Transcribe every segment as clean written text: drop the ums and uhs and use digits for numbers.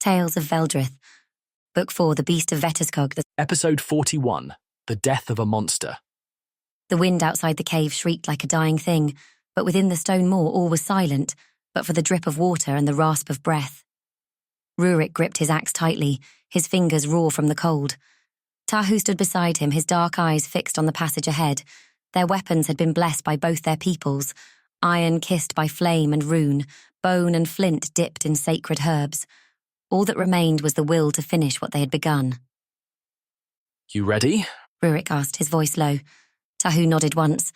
Tales of Veldrith. Book 4, The Beast of Veterskog. Episode 41, The Death of a Monster. The wind outside the cave shrieked like a dying thing, but within the stone moor all was silent, but for the drip of water and the rasp of breath. Rurik gripped his axe tightly, his fingers raw from the cold. Tahu stood beside him, his dark eyes fixed on the passage ahead. Their weapons had been blessed by both their peoples, iron kissed by flame and rune, bone and flint dipped in sacred herbs. All that remained was the will to finish what they had begun. You ready? Rurik asked, his voice low. Tahu nodded once.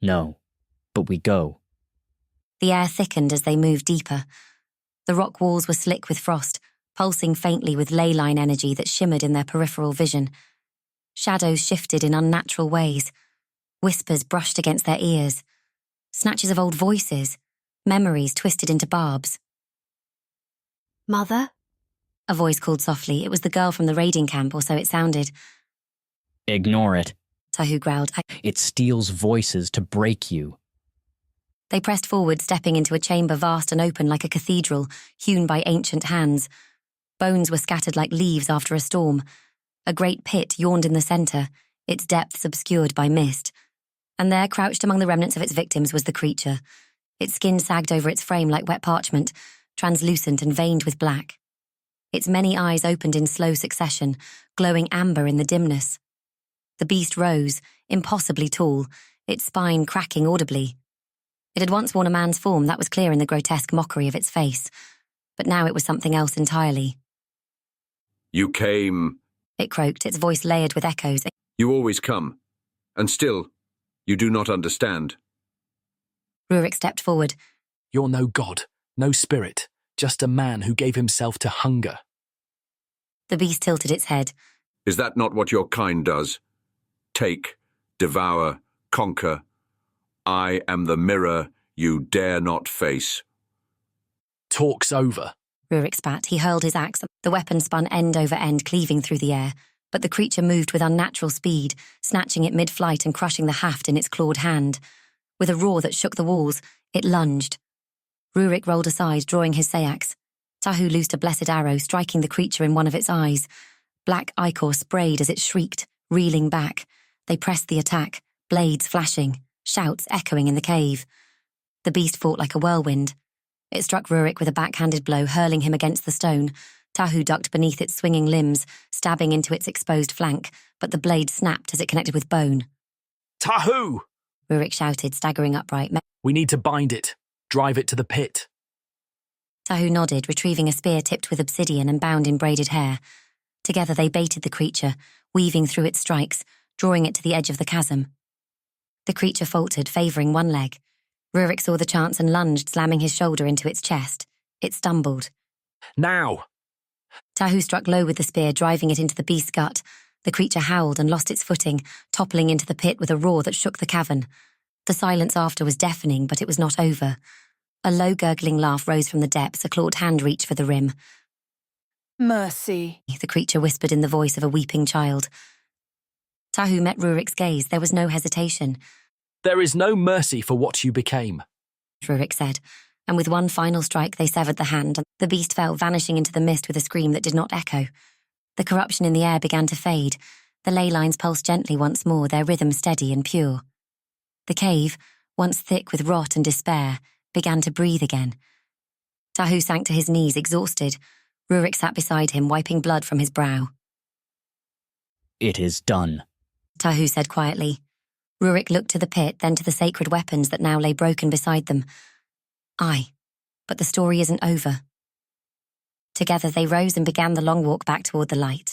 No, but we go. The air thickened as they moved deeper. The rock walls were slick with frost, pulsing faintly with ley line energy that shimmered in their peripheral vision. Shadows shifted in unnatural ways. Whispers brushed against their ears. Snatches of old voices, memories twisted into barbs. Mother? A voice called softly. It was the girl from the raiding camp, or so it sounded. Ignore it. Tahu growled. It steals voices to break you. They pressed forward, stepping into a chamber vast and open like a cathedral, hewn by ancient hands. Bones were scattered like leaves after a storm. A great pit yawned in the centre, its depths obscured by mist. And there, crouched among the remnants of its victims, was the creature. Its skin sagged over its frame like wet parchment, translucent and veined with black. Its many eyes opened in slow succession, glowing amber in the dimness. The beast rose, impossibly tall, its spine cracking audibly. It had once worn a man's form, that was clear in the grotesque mockery of its face, but now it was something else entirely. You came... It croaked, its voice layered with echoes. You always come, and still, you do not understand. Rurik stepped forward. You're no god, no spirit, just a man who gave himself to hunger. The beast tilted its head. Is that not what your kind does? Take, devour, conquer. I am the mirror you dare not face. Talk's over. Rurik spat. He hurled his axe. The weapon spun end over end, cleaving through the air. But the creature moved with unnatural speed, snatching it mid-flight and crushing the haft in its clawed hand. With a roar that shook the walls, it lunged. Rurik rolled aside, drawing his sayax. Tahu loosed a blessed arrow, striking the creature in one of its eyes. Black ichor sprayed as it shrieked, reeling back. They pressed the attack, blades flashing, shouts echoing in the cave. The beast fought like a whirlwind. It struck Rurik with a backhanded blow, hurling him against the stone. Tahu ducked beneath its swinging limbs, stabbing into its exposed flank, but the blade snapped as it connected with bone. Tahu! Rurik shouted, staggering upright. We need to bind it. Drive it to the pit. Tahu nodded, retrieving a spear tipped with obsidian and bound in braided hair. Together they baited the creature, weaving through its strikes, drawing it to the edge of the chasm. The creature faltered, favouring one leg. Rurik saw the chance and lunged, slamming his shoulder into its chest. It stumbled. Now! Tahu struck low with the spear, driving it into the beast's gut. The creature howled and lost its footing, toppling into the pit with a roar that shook the cavern. The silence after was deafening, but it was not over. A low gurgling laugh rose from the depths, a clawed hand reached for the rim. Mercy, The creature whispered in the voice of a weeping child. Tahu met Rurik's gaze. There was no hesitation. There is no mercy for what you became. Rurik said, and with one final strike they severed the hand, and the beast fell, vanishing into the mist with a scream that did not echo. The corruption in the air began to fade. The ley lines pulsed gently once more, their rhythm steady and pure. The cave, once thick with rot and despair, began to breathe again. Tahu sank to his knees, exhausted. Rurik sat beside him, wiping blood from his brow. It is done. Tahu said quietly. Rurik looked to the pit, then to the sacred weapons that now lay broken beside them. Aye, but the story isn't over. Together they rose and began the long walk back toward the light.